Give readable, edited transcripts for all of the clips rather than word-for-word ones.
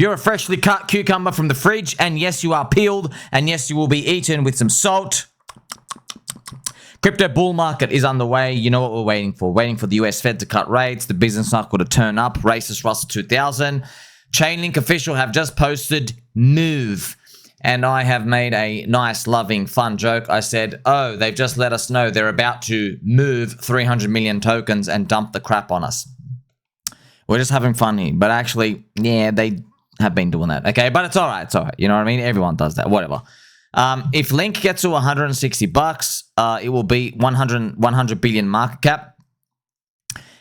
You're a freshly cut cucumber from the fridge, and yes, you are peeled, and yes, you will be eaten with some salt. Crypto bull market is underway. You know what we're waiting for. Waiting for the US Fed to cut rates, the business cycle to turn up, racist Russell 2000. ChainLink official have just posted move. And I have made a nice, loving, fun joke. I said, oh, they've just let us know they're about to move 300 million tokens and dump the crap on us. We're just having fun here. But actually, yeah, they have been doing that. Okay, but it's all right. It's all right. You know what I mean? Everyone does that. Whatever. If Link gets to 160 bucks, it will be 100 billion market cap.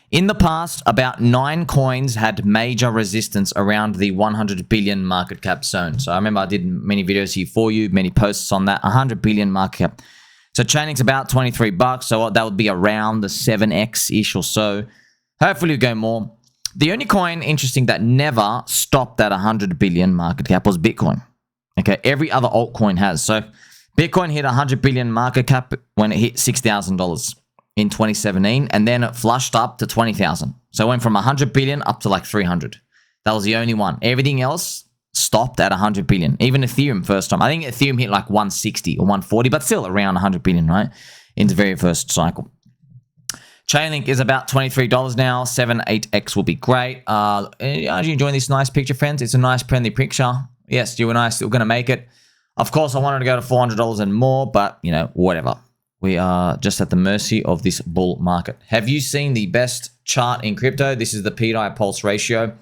In the past, about 9 coins had major resistance around the 100 billion market cap zone. So I remember I did many videos here for you, many posts on that. 100 billion market cap. So ChainLink's about 23 bucks. So that would be around the 7x-ish or so. Hopefully we go more. The only coin, interesting, that never stopped at 100 billion market cap was Bitcoin. Okay, every other altcoin has. So Bitcoin hit 100 billion market cap when it hit $6,000 in 2017, and then it flushed up to 20,000. So it went from 100 billion up to like 300. That was the only one. Everything else stopped at 100 billion. Even Ethereum first time. I think Ethereum hit like 160 or 140, but still around 100 billion, right? In the very first cycle. ChainLink is about $23 now. 7-8x will be great. Are you enjoying this nice picture, friends? It's a nice, friendly picture. Yes, you and I are still going to make it. Of course, I wanted to go to $400 and more, but, you know, whatever. We are just at the mercy of this bull market. Have you seen the best chart in crypto? This is the PDI pulse ratio.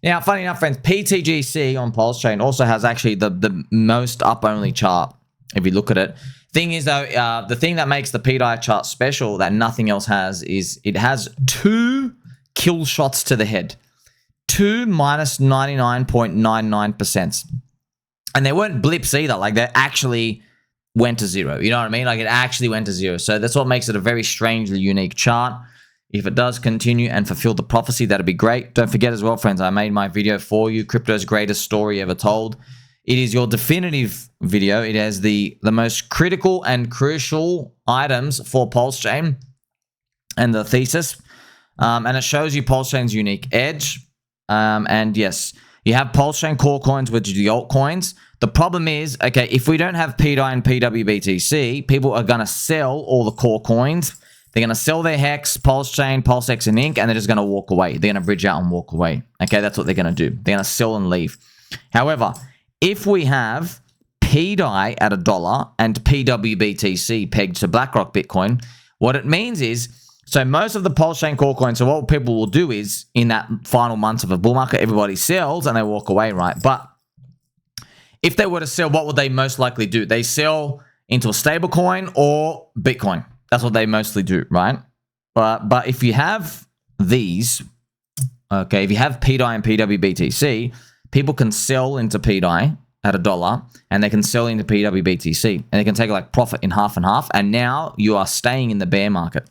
Now, funny enough, friends, PTGC on PulseChain also has actually the most up-only chart, if you look at it. Thing is, though, the thing that makes the PDI chart special that nothing else has is it has 2 kill shots to the head. 2 minus 99.99%. And they weren't blips either. Like, they actually went to 0. You know what I mean? Like, it actually went to 0. So that's what makes it a very strangely unique chart. If it does continue and fulfill the prophecy, that'd be great. Don't forget as well, friends, I made my video for you, Crypto's Greatest Story Ever Told. It is your definitive video. It has the most critical and crucial items for PulseChain and the thesis. And it shows you PulseChain's unique edge. And yes, you have PulseChain core coins, which are the altcoins. The problem is, okay, if we don't have PDI and PWBTC, people are going to sell all the core coins. They're going to sell their Hex, PulseChain, PulseX, and Inc., and they're just going to walk away. They're going to bridge out and walk away. Okay, that's what they're going to do. They're going to sell and leave. However, if we have PDI at $1 and PWBTC pegged to BlackRock Bitcoin, what it means is, so most of the PulseChain core coins, so what people will do is, in that final months of a bull market, everybody sells and they walk away, right? But if they were to sell, what would they most likely do? They sell into a stablecoin or Bitcoin. That's what they mostly do, right? But if you have these, okay, if you have PDI and PWBTC, people can sell into PDI at $1 and they can sell into PWBTC and they can take like profit in half and half. And now you are staying in the bear market.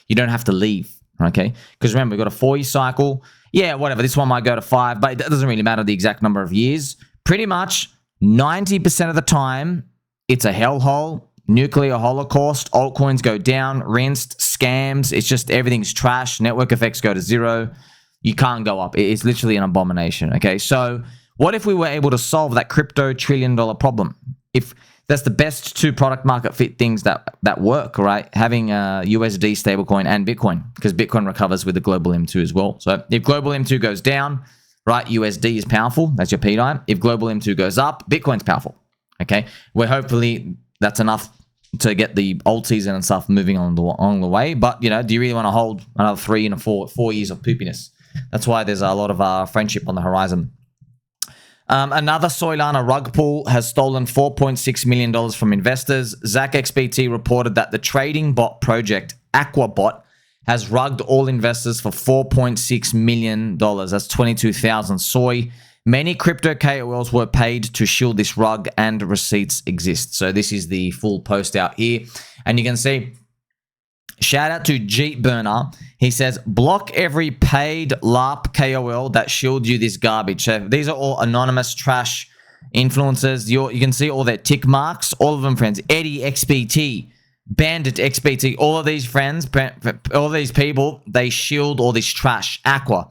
You don't have to leave, okay? Because remember, we've got a 4-year cycle. Yeah, whatever. This one might go to 5, but it doesn't really matter the exact number of years. Pretty much 90% of the time, it's a hellhole, nuclear holocaust, altcoins go down, rinsed, scams. It's just everything's trash. Network effects go to 0. You can't go up. It's literally an abomination, okay? So what if we were able to solve that crypto $1 trillion problem? If that's the best 2 product market fit things that work, right? Having USD stablecoin and Bitcoin, because Bitcoin recovers with the global M2 as well. So if global M2 goes down, right, USD is powerful. That's your PDI. If global M2 goes up, Bitcoin's powerful, okay? Where hopefully that's enough to get the old season and stuff moving on along the way. But, you know, do you really want to hold another 3 and 4 years of poopiness? That's why there's a lot of friendship on the horizon. Another Soylana Rug pool has stolen $4.6 million from investors. ZachXBT reported that the trading bot project Aquabot has rugged all investors for $4.6 million. That's 22,000 soy. Many crypto KOLs were paid to shield this rug and receipts exist. So this is the full post out here. And you can see, shout out to Jeep Burner. He says, block every paid Larp KOL that shielded you this garbage. So these are all anonymous trash influencers. You can see all their tick marks. All of them, friends. Eddie XBT, Bandit XBT, all of these friends, all of these people, they shield all this trash. Aqua.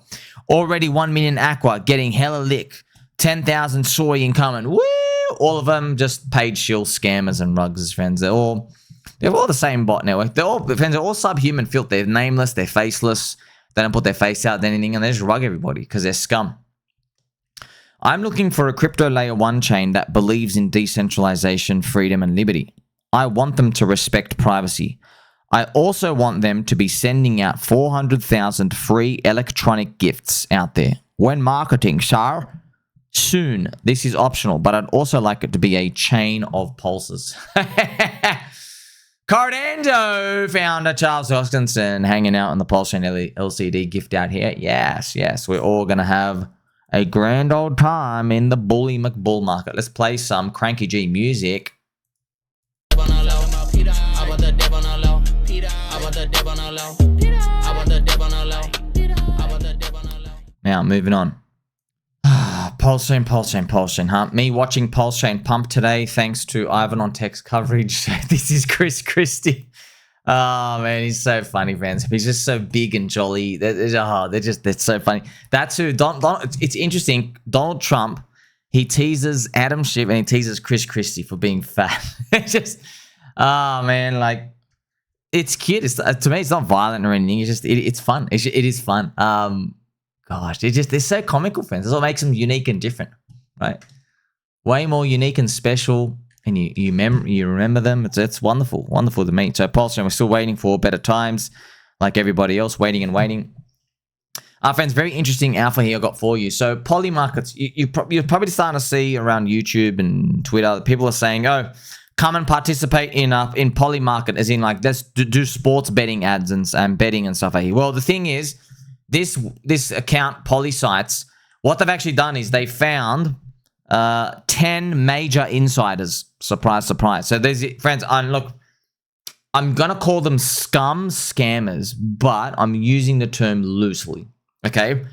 Already 1 million Aqua getting hella lick. 10,000 soy incoming. Woo! All of them just paid shill scammers and rugs, friends. They're all the same bot network. They're all subhuman filth. They're nameless. They're faceless. They don't put their face out anything, and they just rug everybody because they're scum. I'm looking for a crypto layer 1 chain that believes in decentralization, freedom, and liberty. I want them to respect privacy. I also want them to be sending out 400,000 free electronic gifts out there. When marketing, sir? Soon. This is optional, but I'd also like it to be a chain of pulses. Cardando founder Charles Hoskinson hanging out on the PulseChain LCD gift out here. Yes, we're all going to have a grand old time in the bully McBull market. Let's play some Cranky G music. Now, moving on. PulseChain, huh? Me watching PulseChain pump today thanks to Ivan on text coverage. This is Chris Christie. Oh, man, he's so funny, fans. He's just so big and jolly. They're so funny. That's who, it's interesting. Donald Trump, he teases Adam Schiff and he teases Chris Christie for being fat. It's just, oh, man, like, it's cute. To me, it's not violent or anything. It's just, it's fun. It is fun. Gosh, they're so comical, friends. That's what makes them unique and different, right? Way more unique and special, and you remember them. It's wonderful to me. So PulseChain, we're still waiting for better times, like everybody else, waiting and waiting. Friends, very interesting alpha here I got for you. So PolyMarkets, you're probably starting to see around YouTube and Twitter, people are saying, oh, come and participate in PolyMarket, as in like, let's do sports betting ads and betting and stuff like that. Well, the thing is, this account, PolySites, what they've actually done is they found 10 major insiders. Surprise, surprise. So there's, friends, look, I'm going to call them scum scammers, but I'm using the term loosely, okay?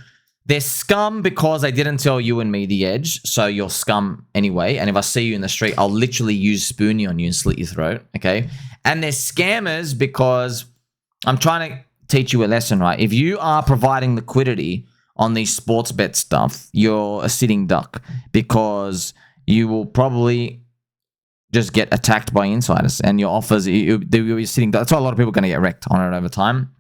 They're scum because they didn't tell you and me the edge, so you're scum anyway. And if I see you in the street, I'll literally use Spoonie on you and slit your throat, okay? And they're scammers because I'm trying to teach you a lesson, right? If you are providing liquidity on these sports bet stuff, you're a sitting duck because you will probably just get attacked by insiders and your offers, you're sitting duck. That's why a lot of people are going to get wrecked on it over time.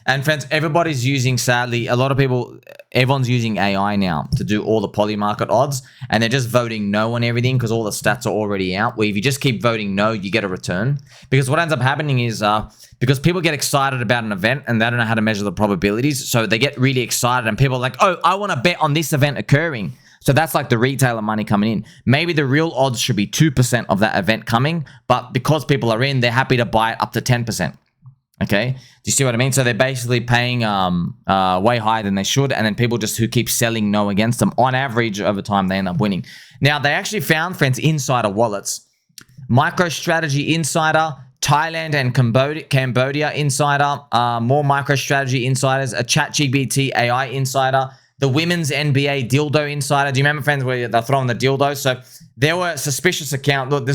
And friends, everybody's using, sadly, everyone's using AI now to do all the PolyMarket odds, and they're just voting no on everything because all the stats are already out, where if you just keep voting no, you get a return. Because what ends up happening is, because people get excited about an event and they don't know how to measure the probabilities, so they get really excited and people are like, oh, I want to bet on this event occurring. So that's like the retailer money coming in. Maybe the real odds should be 2% of that event coming, but because people are in, they're happy to buy it up to 10%. Okay, do you see what I mean? So they're basically paying way higher than they should, and then people just who keep selling no against them, on average, over time, they end up winning. Now, they actually found, friends, insider wallets. MicroStrategy Insider, Thailand and Cambodia Insider, more MicroStrategy Insiders, a ChatGPT AI Insider, the Women's NBA Dildo Insider. Do you remember, friends, where they're throwing the dildo? So there were suspicious accounts. Look, they're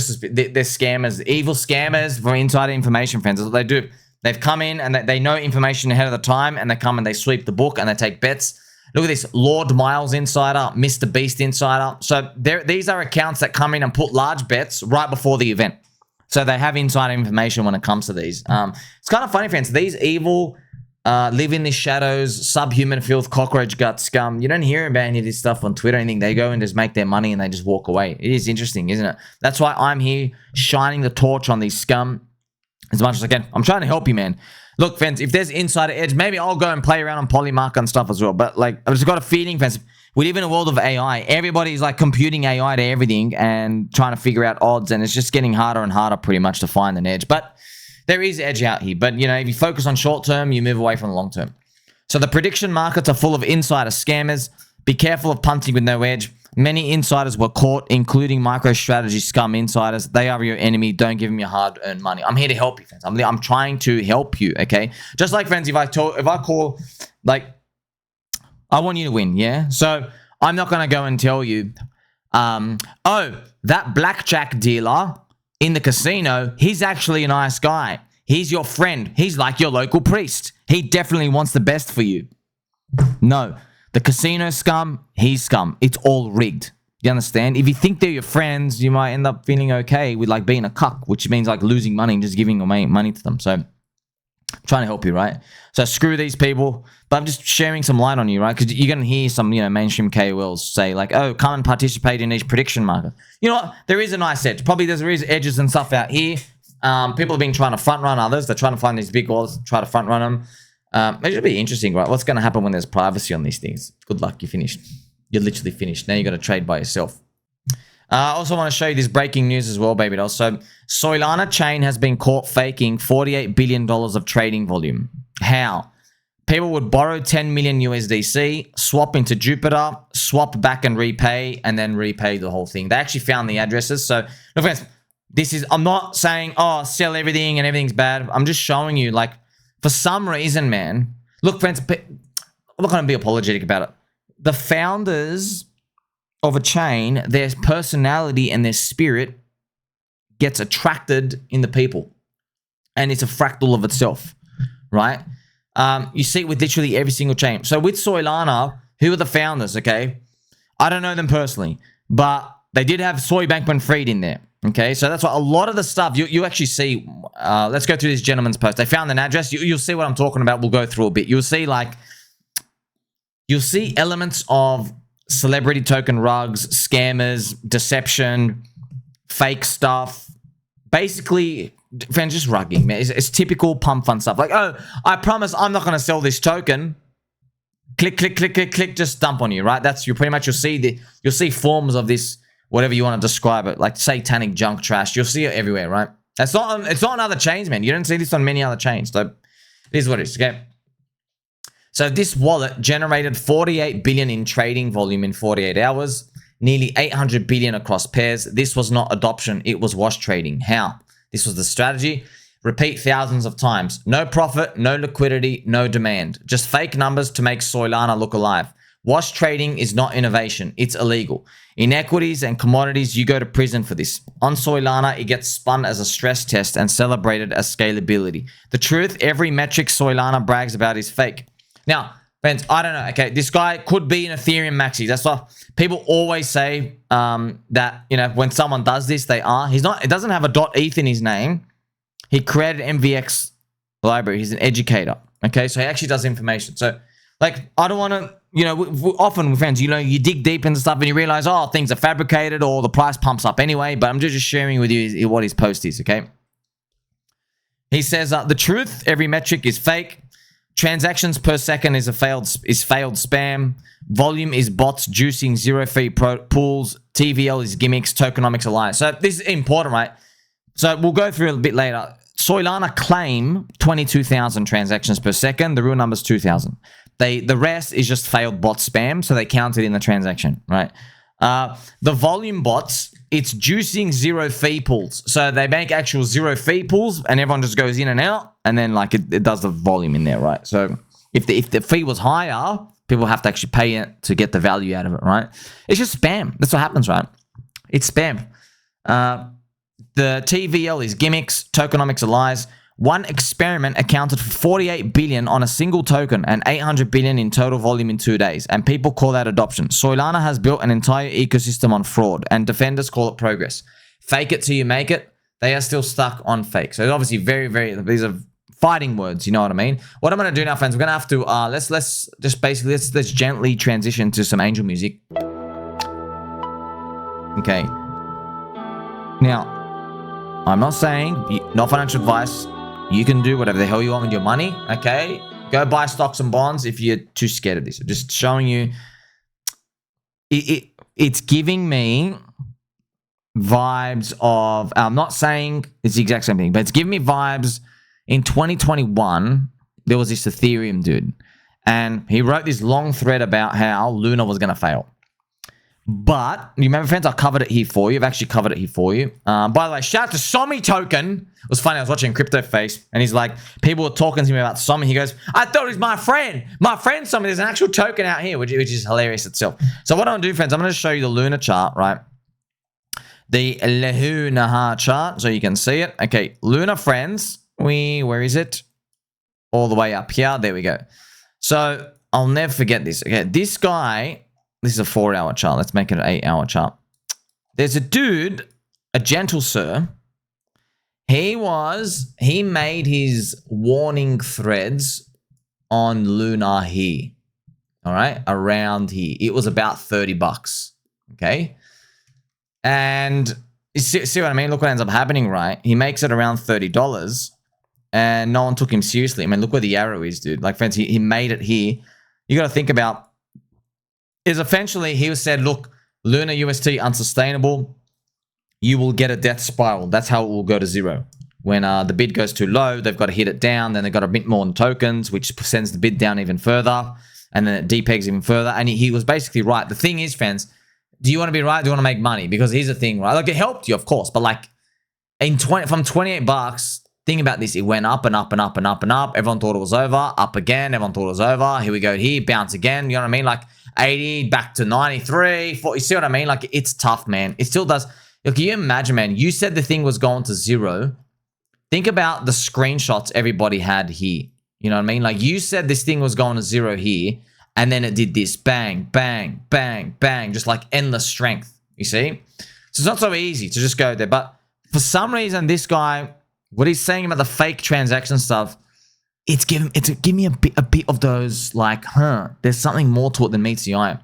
scammers, evil scammers for insider information, friends. That's what they do. They've come in and they know information ahead of the time, and they come and they sweep the book and they take bets. Look at this, Lord Miles Insider, Mr. Beast Insider. So these are accounts that come in and put large bets right before the event. So they have insider information when it comes to these. It's kind of funny, friends. These evil, live in the shadows, subhuman filth, cockroach gut scum. You don't hear about any of this stuff on Twitter or anything. They go and just make their money and they just walk away. It is interesting, isn't it? That's why I'm here shining the torch on these scum as much as I can. I'm trying to help you, man. Look, friends, if there's insider edge, maybe I'll go and play around on PolyMarket and stuff as well. But, like, I've just got a feeling, friends, we live in a world of AI. Everybody's, like, computing AI to everything and trying to figure out odds. And it's just getting harder and harder, pretty much, to find an edge. But there is edge out here. But, you know, if you focus on short term, you move away from the long term. So the prediction markets are full of insider scammers. Be careful of punting with no edge. Many insiders were caught, including MicroStrategy scum insiders. They are your enemy. Don't give them your hard-earned money. I'm here to help you, friends. I'm trying to help you, okay? Just like, friends, if I call, like, I want you to win, yeah? So I'm not going to go and tell you, oh, that blackjack dealer in the casino, he's actually a nice guy. He's your friend. He's like your local priest. He definitely wants the best for you. No. The casino scum, he's scum. It's all rigged. You understand? If you think they're your friends, you might end up feeling okay with like being a cuck, which means like losing money and just giving away money to them. So I'm trying to help you, right? So screw these people, but I'm just sharing some light on you, right? Because you're going to hear some, mainstream KOLs say like, oh, come and participate in these prediction markets. You know what? There is a nice edge. Probably there is edges and stuff out here. People have been trying to front run others. They're trying to find these big wallets, try to front run them. It should be interesting, right? What's going to happen when there's privacy on these things? Good luck. You're finished. You're literally finished. Now you got to trade by yourself. I also want to show you this breaking news as well, baby doll. So Soylana chain has been caught faking $48 billion of trading volume. How? People would borrow 10 million USDC, swap into Jupiter, swap back and repay, and then repay the whole thing. They actually found the addresses. So, look, friends, I'm not saying, oh, sell everything and everything's bad. I'm just showing you, like, for some reason, man. Look, friends, I'm not going to be apologetic about it. The founders of a chain, their personality and their spirit gets attracted in the people. And it's a fractal of itself, right? You see it with literally every single chain. So with Soylana, who are the founders, okay? I don't know them personally, but they did have Soy Bankman-Fried in there, okay? So that's why a lot of the stuff you actually see, let's go through this gentleman's post. They found an address. You'll see what I'm talking about. We'll go through a bit. You'll see elements of celebrity token rugs, scammers, deception, fake stuff. Basically, friends, just rugging, man. It's typical pump fun stuff. Like, oh, I promise I'm not going to sell this token. Click, click, click, click, click, just dump on you, right? You'll see forms of this, whatever you want to describe it, like satanic junk trash. You'll see it everywhere, right? It's not on other chains, man. You don't see this on many other chains. So it is what it is, okay? So this wallet generated 48 billion in trading volume in 48 hours, nearly 800 billion across pairs. This was not adoption, it was wash trading. How? This was the strategy. Repeat thousands of times. No profit, no liquidity, no demand. Just fake numbers to make Soylana look alive. Wash trading is not innovation, it's illegal. In equities and commodities, you go to prison for this. On Soylana, it gets spun as a stress test and celebrated as scalability. The truth, every metric Soylana brags about is fake. Now, friends, I don't know. Okay, this guy could be an Ethereum maxi. That's why people always say that, when someone does this, they are. He's not. It doesn't have a .eth in his name. He created MVX library. He's an educator. Okay, so he actually does information. So, like, I don't want to, often with friends, you dig deep into stuff and you realize, oh, things are fabricated or the price pumps up anyway. But I'm just sharing with you what his post is, okay? He says, the truth, every metric is fake. Transactions per second is failed spam. Volume is bots juicing zero-fee pools. TVL is gimmicks. Tokenomics are lies. So this is important, right? So we'll go through a bit later. Soylana claim 22,000 transactions per second. The real number is 2,000. The rest is just failed bot spam, so they count it in the transaction, right? The volume bots, it's juicing zero-fee pools. So they make actual zero-fee pools, and everyone just goes in and out, and then like it does the volume in there, right? So if the fee was higher, people have to actually pay it to get the value out of it, right? It's just spam. That's what happens, right? It's spam. The TVL is gimmicks. Tokenomics are lies. One experiment accounted for 48 billion on a single token and 800 billion in total volume in 2 days. And people call that adoption. Soylana has built an entire ecosystem on fraud, and defenders call it progress. Fake it till you make it. They are still stuck on fake. So it's obviously very, very, these are fighting words. You know what I mean? What I'm going to do now, friends, we're going to have to, let's gently transition to some angel music. Okay. Now, I'm not saying, not financial advice. You can do whatever the hell you want with your money, okay? Go buy stocks and bonds if you're too scared of this. I'm just showing you. It's giving me vibes of, I'm not saying it's the exact same thing, but it's giving me vibes. In 2021, there was this Ethereum dude, and he wrote this long thread about how Luna was going to fail. But, you remember, friends, I covered it here for you. I've actually covered it here for you. By the way, shout out to SOMI token. It was funny. I was watching CryptoFace, and he's like, people were talking to me about SOMI. He goes, I thought it was my friend. My friend SOMI. There's an actual token out here, which is hilarious itself. So what I'm going to do, friends, I'm going to show you the Luna chart, right? The Luna chart, so you can see it. Okay, Luna, friends. Where is it? All the way up here. There we go. So I'll never forget this. Okay, this guy, this is a 4-hour chart. Let's make it an 8-hour chart. There's a dude, a gentle sir. He made his warning threads on Luna here. All right, around here. It was about $30. Okay. And you see what I mean? Look what ends up happening, right? He makes it around $30 and no one took him seriously. I mean, look where the arrow is, dude. Like, friends, he made it here. You got to think about is eventually he was said, look, Luna UST unsustainable. You will get a death spiral. That's how it will go to zero. When the bid goes too low, they've got to hit it down. Then they've got to mint more tokens, which sends the bid down even further. And then it depegs even further. And he was basically right. The thing is, friends, do you want to be right? Do you want to make money? Because here's the thing, right? Like, it helped you, of course. But like from $28, think about this. It went up and up and up and up and up. Everyone thought it was over. Up again. Everyone thought it was over. Here we go here. Bounce again. You know what I mean? Like 80, back to 93, 40. You see what I mean? Like, it's tough, man. It still does. Look, can you imagine, man? You said the thing was going to zero. Think about the screenshots everybody had here. You know what I mean? Like, you said this thing was going to zero here. And then it did this bang, bang, bang, bang, just like endless strength, you see? So it's not so easy to just go there. But for some reason, this guy, what he's saying about the fake transaction stuff, it's giving me a bit of those like, there's something more to it than meets the eye.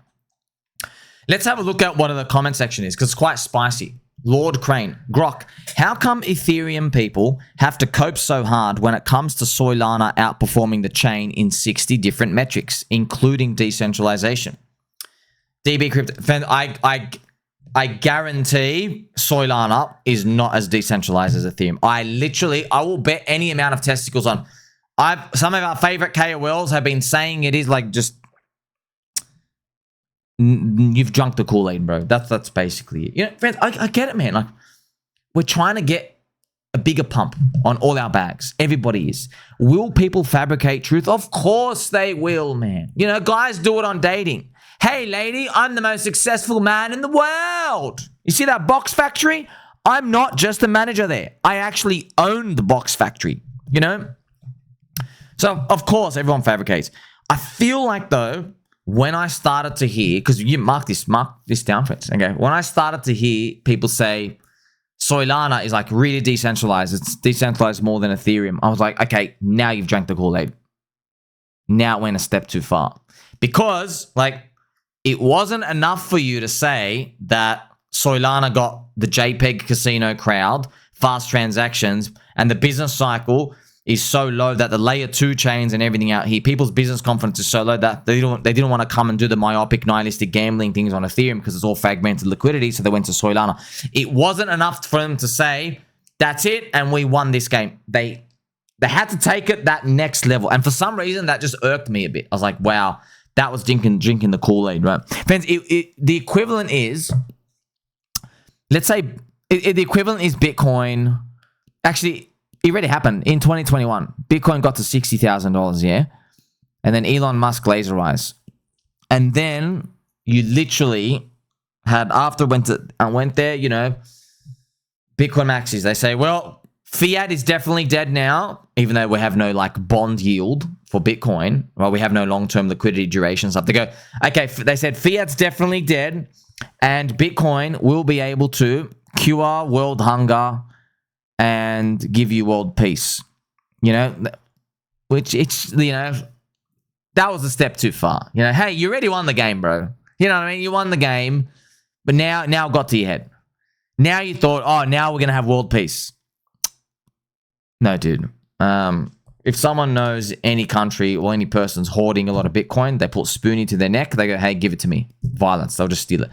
Let's have a look at what the comment section is because it's quite spicy. Lord Crane, Grok, how come Ethereum people have to cope so hard when it comes to Soylana outperforming the chain in 60 different metrics, including decentralization? DB Crypto, I guarantee Soylana is not as decentralized as Ethereum. I will bet any amount of testicles on. Some of our favorite KOLs have been saying it is like just you've drunk the Kool-Aid, bro. That's basically it. You know, friends, I get it, man. Like, we're trying to get a bigger pump on all our bags. Everybody is. Will people fabricate truth? Of course they will, man. You know, guys do it on dating. Hey, lady, I'm the most successful man in the world. You see that box factory? I'm not just a manager there. I actually own the box factory, you know? So, of course, everyone fabricates. I feel like, though, when I started to hear, because you mark this down, friends, okay? When I started to hear people say Soylana is like really decentralized, it's decentralized more than Ethereum, I was like, okay, now you've drank the Kool-Aid. Now it went a step too far. Because, like, it wasn't enough for you to say that Soylana got the JPEG casino crowd, fast transactions, and the business cycle is so low that the layer 2 chains and everything out here, people's business confidence is so low that they didn't want to come and do the myopic, nihilistic gambling things on Ethereum because it's all fragmented liquidity, so they went to Soylana. It wasn't enough for them to say, that's it, and we won this game. They had to take it that next level, and for some reason, that just irked me a bit. I was like, wow, that was drinking the Kool-Aid, right? Friends, the equivalent is, let's say, the equivalent is Bitcoin. Actually, it already happened in 2021. Bitcoin got to $60,000, yeah? And then Elon Musk laser eyes. And then you literally had, after went there, you know, Bitcoin maxis. They say, well, fiat is definitely dead now, even though we have no like bond yield for Bitcoin. Well, we have no long-term liquidity duration stuff. They go, okay, they said fiat's definitely dead and Bitcoin will be able to cure world hunger and give you world peace, you know, which it's, you know, that was a step too far. You know, hey, you already won the game, bro. You know what I mean? You won the game, but now it got to your head. Now you thought, oh, now we're going to have world peace. No, dude. If someone knows any country or any person's hoarding a lot of Bitcoin, they put Spoonie to their neck. They go, hey, give it to me. Violence. They'll just steal it.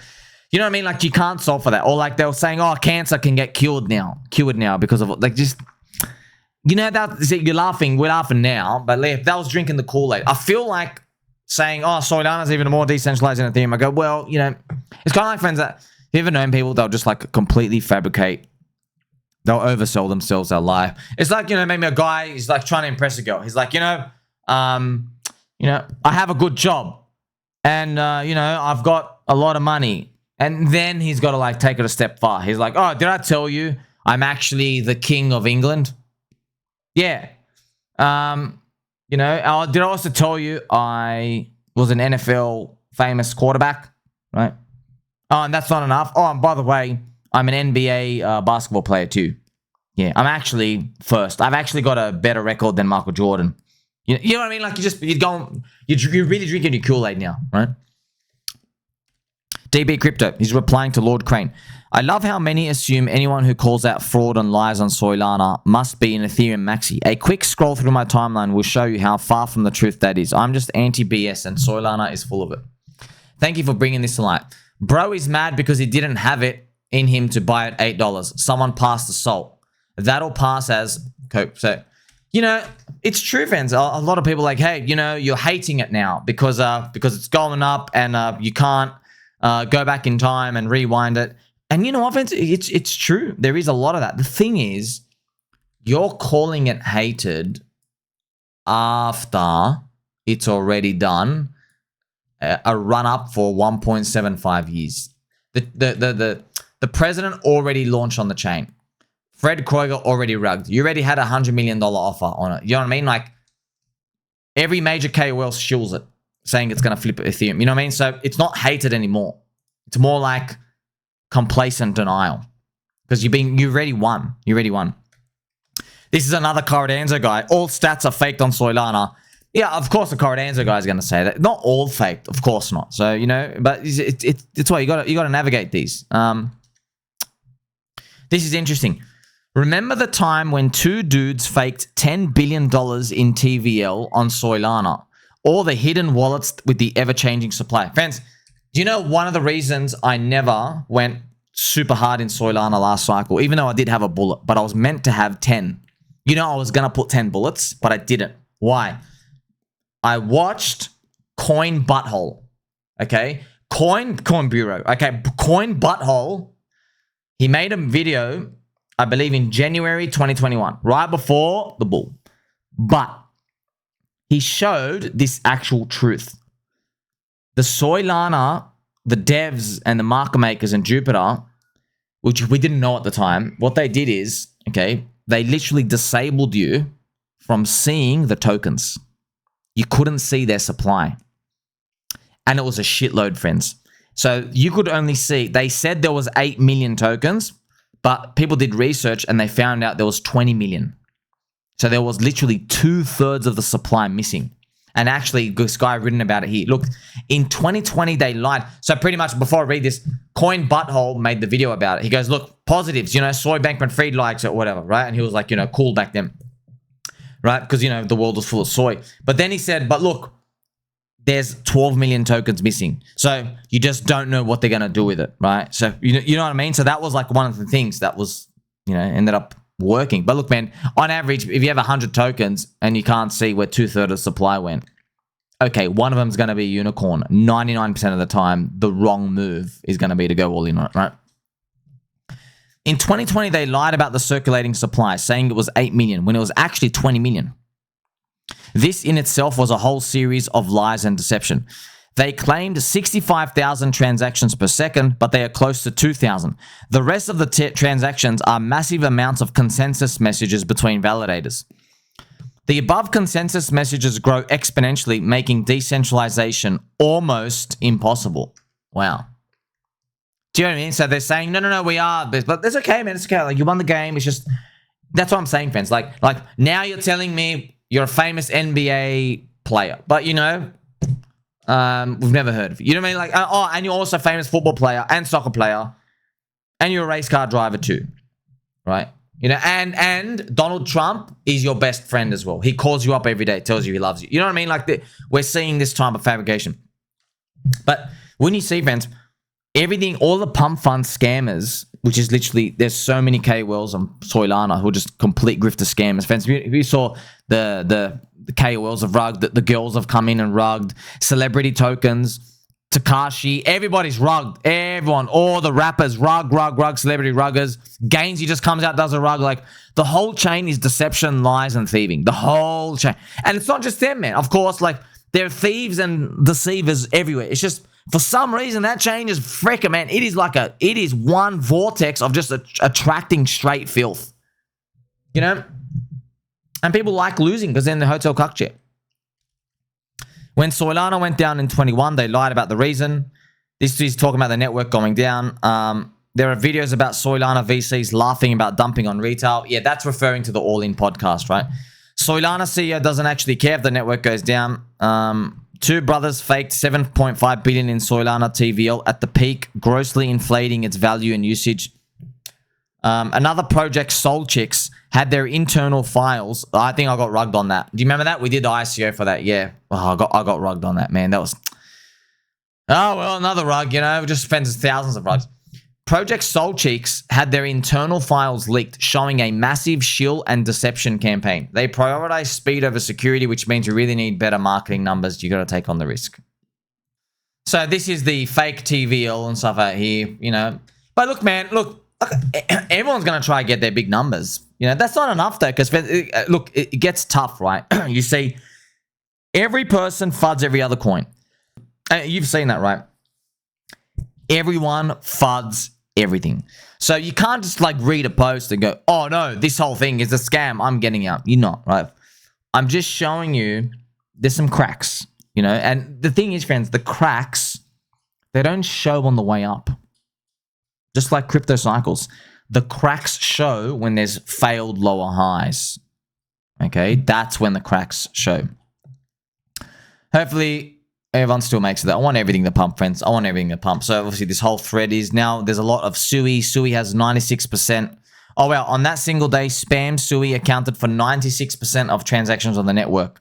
You know what I mean? Like, you can't solve for that. Or like they were saying, oh, cancer can get cured now because of, like, just, you know, that you're laughing. We're laughing now. But if that was drinking the Kool-Aid, I feel like saying, oh, Soylana's even more decentralized than Ethereum. I go, well, you know, it's kind of like, friends, that you ever known people, they'll just like completely fabricate. They'll oversell themselves, they'll lie. It's like, you know, maybe a guy is like trying to impress a girl. He's like, you know, I have a good job and, you know, I've got a lot of money. And then he's got to like take it a step far. He's like, oh, did I tell you I'm actually the king of England? Yeah. You know, did I also tell you I was an NFL famous quarterback, right? Oh, and that's not enough. Oh, and by the way, I'm an NBA basketball player too. Yeah, I'm actually first. I've actually got a better record than Michael Jordan. You know what I mean? Like you're really drinking your Kool-Aid now, right? DB Crypto, he's replying to Lord Crane. I love how many assume anyone who calls out fraud and lies on Soylana must be an Ethereum maxi. A quick scroll through my timeline will show you how far from the truth that is. I'm just anti-BS and Soylana is full of it. Thank you for bringing this to light. Bro is mad because he didn't have it in him to buy at $8. Someone passed the salt. That'll pass as cope. So, you know, it's true, friends. A lot of people are like, hey, you know, you're hating it now because it's going up and you can't go back in time and rewind it. And you know what, friends? It's true. There is a lot of that. The thing is, you're calling it hated after it's already done a run up for 1.75 years. The president already launched on the chain. Fred Kroeger already rugged. You already had a $100 million offer on it. You know what I mean? Like every major KOL shills it, saying it's going to flip Ethereum. You know what I mean? So it's not hated anymore. It's more like complacent denial because you already won. You already won. This is another Corridanzo guy. All stats are faked on Soylana. Yeah, of course the Corridanzo guy is going to say that. Not all faked, of course not. So, you know, but it's why you got to navigate these. This is interesting. Remember the time when two dudes faked $10 billion in TVL on Soylana? All the hidden wallets with the ever-changing supply. Friends, do you know one of the reasons I never went super hard in Soylana last cycle, even though I did have a bullet, but I was meant to have 10. You know, I was going to put 10 bullets, but I didn't. Why? I watched Coin Butthole, okay? CoinBureau, okay? Coin Butthole, he made a video, I believe in January 2021, right before the bull. But he showed this actual truth. The Soylana, the devs and the market makers and Jupiter, which we didn't know at the time, what they did is, okay, they literally disabled you from seeing the tokens. You couldn't see their supply. And it was a shitload, friends. So you could only see, they said there was 8 million tokens, but people did research and they found out there was 20 million. So there was literally 2/3 of the supply missing. And actually, this guy written about it here. Look, in 2020, they lied. So pretty much before I read this, Coin Butthole made the video about it. He goes, look, positives, you know, Soy Bankman-Fried likes it or whatever, right? And he was like, you know, cool back then, right? Because, you know, the world was full of soy. But then he said, but look, there's 12 million tokens missing. So you just don't know what they're going to do with it, right? So, you know what I mean? So that was like one of the things that was, you know, ended up working. But look, man, on average, if you have 100 tokens and you can't see where 2/3 of the supply went, okay, one of them is going to be a unicorn. 99% of the time, the wrong move is going to be to go all in on it, right? In 2020, they lied about the circulating supply, saying it was 8 million when it was actually 20 million. This in itself was a whole series of lies and deception. They claimed 65,000 transactions per second, but they are close to 2,000. The rest of the transactions are massive amounts of consensus messages between validators. The above consensus messages grow exponentially, making decentralization almost impossible. Wow. Do you know what I mean? So they're saying, no, we are, but that's okay, man. It's okay. Like, you won the game. It's just, that's what I'm saying, friends. Like now you're telling me you're a famous NBA player, but you know, we've never heard of you. You know what I mean? Like, oh, and you're also a famous football player and soccer player, and you're a race car driver too, right? You know, and Donald Trump is your best friend as well. He calls you up every day, tells you he loves you. You know what I mean? Like, we're seeing this type of fabrication. But when you see, friends, everything, all the pump fund scammers, which is literally, there's so many KOLs on Soylana who are just complete grifter scammers. Friends, if you saw the KOLs have rugged, the girls have come in and rugged, celebrity tokens, Takashi, everybody's rugged. Everyone, all the rappers, rug, celebrity ruggers. Gainsey just comes out, does a rug. Like, the whole chain is deception, lies, and thieving. The whole chain. And it's not just them, man. Of course, like, there are thieves and deceivers everywhere. It's just, for some reason, that chain is freaking, man. It is one vortex of just attracting straight filth. You know? And people like losing because they're in the hotel cuck chair. When Soylana went down in 21, they lied about the reason. This is talking about the network going down. There are videos about Soylana VCs laughing about dumping on retail. Yeah, that's referring to the All In podcast, right? Soylana CEO doesn't actually care if the network goes down. Two brothers faked 7.5 billion in Soylana TVL at the peak, grossly inflating its value and usage. Another project, Soul Chicks, had their internal files. I think I got rugged on that. Do you remember that? We did the ICO for that. Yeah. Oh, I got rugged on that, man. That was... Oh, well, another rug, you know. It just spends thousands of rugs. Project Soul Cheeks had their internal files leaked, showing a massive shill and deception campaign. They prioritize speed over security, which means you really need better marketing numbers. You got to take on the risk. So this is the fake TVL and stuff out here, you know. But look, man, look, everyone's going to try to get their big numbers. You know, that's not enough, though, because, look, it gets tough, right? You see, every person FUDs every other coin. You've seen that, right? Everyone FUDs everything. So you can't just like read a post and go, oh no, this whole thing is a scam, I'm getting out. You're not, right? I'm just showing you there's some cracks, you know? And the thing is, friends, the cracks, they don't show on the way up. Just like crypto cycles. The cracks show when there's failed lower highs. Okay? That's when the cracks show. Hopefully everyone still makes it. I want everything to pump, friends. I want everything to pump. So obviously this whole thread is now, there's a lot of SUI. SUI has 96%. Oh, well, on that single day, spam SUI accounted for 96% of transactions on the network.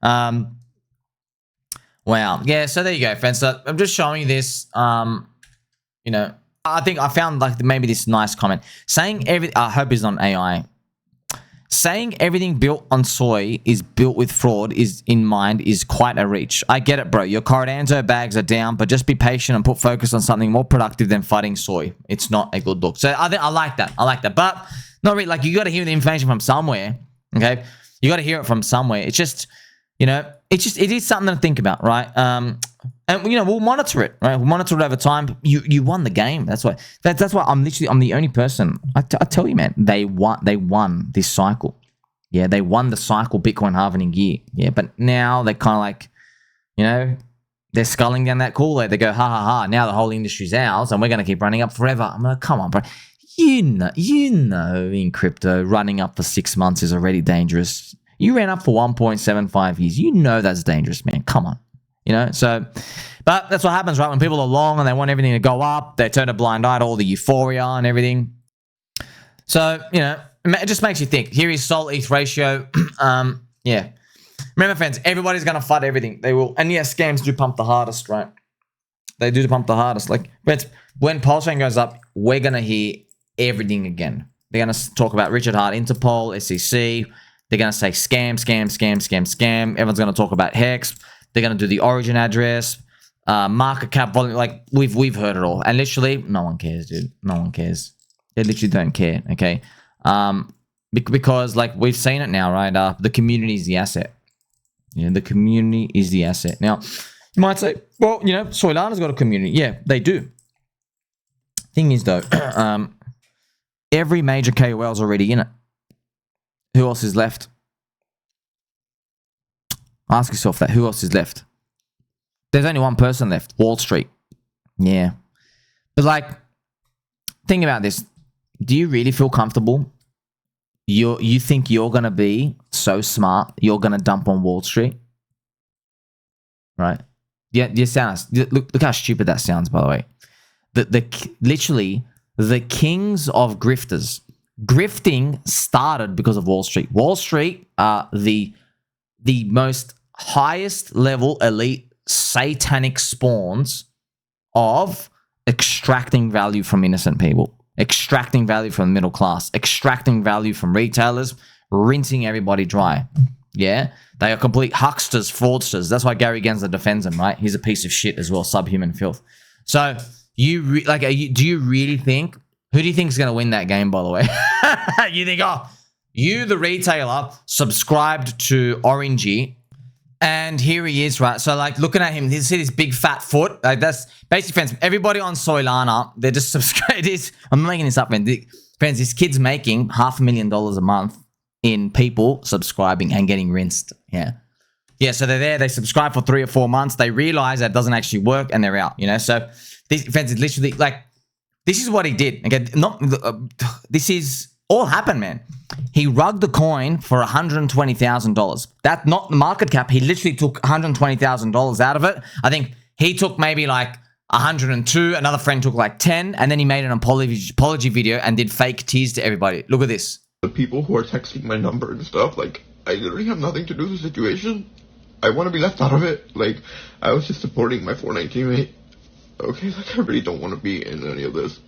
Wow. Yeah, so there you go, friends. So I'm just showing you this. You know, I think I found like maybe this nice comment. Saying I hope it's not AI. Saying everything built on soy is built with fraud is in mind is quite a reach. I get it, bro. Your Cordanzo bags are down, but just be patient and put focus on something more productive than fighting soy. It's not a good look. So I like that. I like that. But not really. Like, you got to hear the information from somewhere. Okay, you got to hear it from somewhere. It's just, you know, it is something to think about, right? And you know, we'll monitor it, right? We'll monitor it over time. You won the game. That's why. That's why I'm the only person. I tell you, man. They won this cycle. Yeah, they won the cycle Bitcoin halving year. Yeah, but now they're kind of like, you know, they're sculling down that Kool-Aid. They go, ha ha ha. Now the whole industry's ours, and we're gonna keep running up forever. I'm like, come on, bro. You know, in crypto, running up for 6 months is already dangerous. You ran up for 1.75 years. You know that's dangerous, man. Come on. You know, so, but that's what happens, right? When people are long and they want everything to go up, they turn a blind eye to all the euphoria and everything. So, you know, it just makes you think. Here is Sol ETH ratio. Yeah. Remember, friends, everybody's going to FUD everything. They will. And yeah, scams do pump the hardest, right? They do pump the hardest. Like, when PulseChain goes up, we're going to hear everything again. They're going to talk about Richard Hart, Interpol, SEC. They're going to say scam, scam, scam, scam, scam. Everyone's going to talk about Hex. They're going to do the origin address, market cap volume. Like, we've heard it all. And literally, no one cares, dude. No one cares. They literally don't care, okay? Because, like, we've seen it now, right? The community is the asset. Yeah, the community is the asset. Now, you might say, well, you know, Soylana's got a community. Yeah, they do. Thing is, though, every major KOL is already in it. Who else is left? Ask yourself that. Who else is left? There's only one person left. Wall Street. Yeah. But like, think about this. Do you really feel comfortable? You think you're going to be so smart, you're going to dump on Wall Street? Right? Yeah, look how stupid that sounds, by the way. Literally, the kings of grifters. Grifting started because of Wall Street. Wall Street are the most highest level elite satanic spawns of extracting value from innocent people, extracting value from the middle class, extracting value from retailers, rinsing everybody dry. Yeah, they are complete hucksters, fraudsters. That's why Gary Gensler defends them, right? He's a piece of shit as well, subhuman filth. So do you really think? Who do you think is going to win that game? By the way, you think, oh, you the retailer subscribed to Orangey. And here he is, right? So, like, looking at him, you see this big fat foot? Like, that's basically, friends, everybody on Soylana, they're just subscribed. I'm making this up, friends. Friends, this kid's making $500,000 a month in people subscribing and getting rinsed. Yeah. yeah, so they're there, they subscribe for 3 or 4 months, they realize that it doesn't actually work, and they're out, you know? So this friends is literally like, this is what he did. Again, this is all happened, man. He rugged the coin for $120,000. That's not the market cap. He literally took $120,000 out of it. I think he took maybe like 102. Another friend took like 10, and then he made an apology video and did fake teas to everybody. Look at this. The people who are texting my number and stuff, like, I literally have nothing to do with the situation. I want to be left out of it. Like, I was just supporting my Fortnite teammate. Okay, like, I really don't want to be in any of this.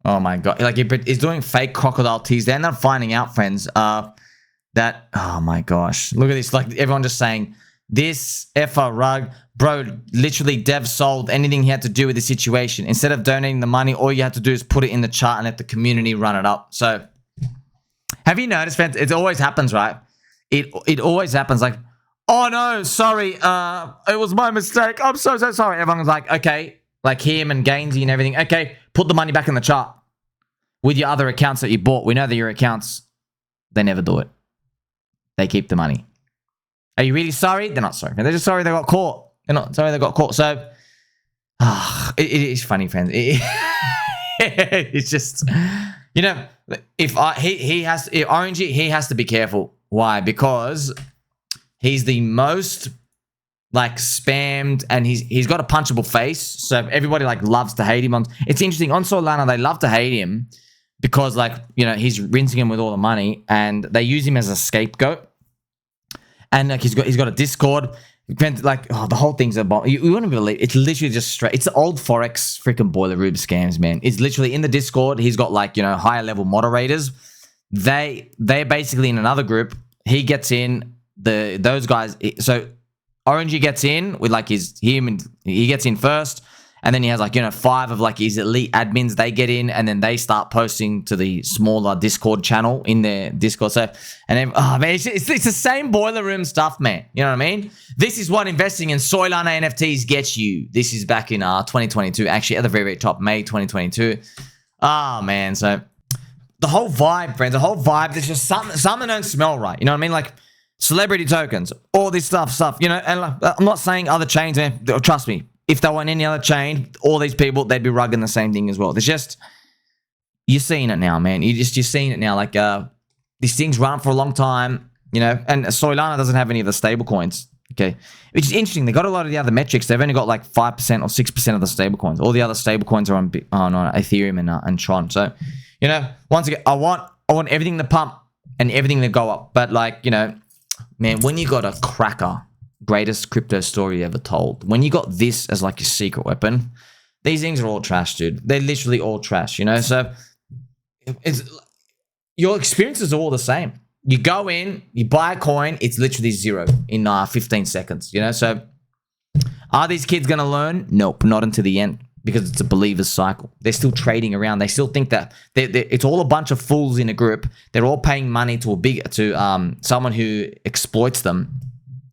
Oh my god! Like he's doing fake crocodile teas. They end up finding out, friends, that oh my gosh, look at this! Like everyone just saying this Rug, bro. Literally, Dev sold anything he had to do with the situation. Instead of donating the money, all you had to do is put it in the chart and let the community run it up. So, have you noticed, friends? It always happens, right? It always happens. Like, oh no, sorry, it was my mistake. I'm so sorry. Everyone's like, okay. Like him and Gainsey and everything. Okay, put the money back in the chart with your other accounts that you bought. We know that your accounts, they never do it. They keep the money. Are you really sorry? They're not sorry. They're just sorry they got caught. They're not sorry they got caught. So, it is funny, friends. It's just, you know, if Orangey, he has to be careful. Why? Because he's the most like spammed, and he's got a punchable face, so everybody like loves to hate him. It's interesting on Soylana, they love to hate him because, like, you know, he's rinsing him with all the money, and they use him as a scapegoat. And like he's got a Discord, like, oh, the whole thing's about, you wouldn't believe it's literally just straight. It's the old Forex freaking boiler room scams, man. It's literally in the Discord. He's got like, you know, higher level moderators. They're basically in another group. He gets in those guys. So Orangey gets in with like he gets in first, and then he has like, you know, 5 of like his elite admins. They get in, and then they start posting to the smaller Discord channel in their Discord. So, and then, oh man, it's the same boiler room stuff, man. You know what I mean? This is what investing in Soylana NFTs gets you. This is back in 2022, actually at the very, very top, May 2022. Oh man, so the whole vibe, friends, the whole vibe. There's just something don't smell right. You know what I mean? Like, celebrity tokens, all this stuff, you know, and like, I'm not saying other chains, man, trust me, if they were in any other chain, all these people, they'd be rugging the same thing as well. There's just, you're seeing it now, man. You're seeing it now. Like, these things run for a long time, you know, and Soylana doesn't have any of the stable coins, okay? Which is interesting. They got a lot of the other metrics. They've only got like 5% or 6% of the stable coins. All the other stable coins are on Ethereum and Tron. So, you know, once again, I want everything to pump and everything to go up. But like, you know, man, when you got a cracker, greatest crypto story ever told, when you got this as like your secret weapon, these things are all trash, dude. They're literally all trash, you know? So it's, your experiences are all the same. You go in, you buy a coin, it's literally zero in 15 seconds, you know? So are these kids going to learn? Nope, not until the end, because it's a believer's cycle. They're still trading around. They still think that it's all a bunch of fools in a group. They're all paying money to someone who exploits them.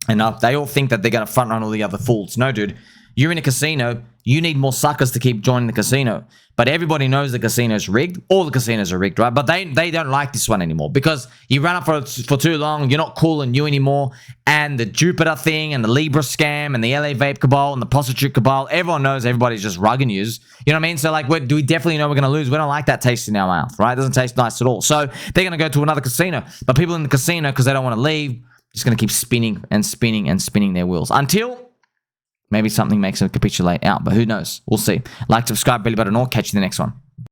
And they all think that they're going to front run all the other fools. No, dude. You're in a casino. You need more suckers to keep joining the casino. But everybody knows the casino's rigged. All the casinos are rigged, right? But they don't like this one anymore because you ran up for too long. You're not cool and new anymore. And the Jupiter thing and the Libra scam and the LA Vape Cabal and the prostitute cabal, everyone knows everybody's just rugging yous. You know what I mean? So like, do we definitely know we're going to lose? We don't like that taste in our mouth, right? It doesn't taste nice at all. So they're going to go to another casino. But people in the casino, because they don't want to leave, just going to keep spinning and spinning and spinning their wheels until maybe something makes them capitulate out. But who knows? We'll see. Like, subscribe, belly button, or catch you in the next one.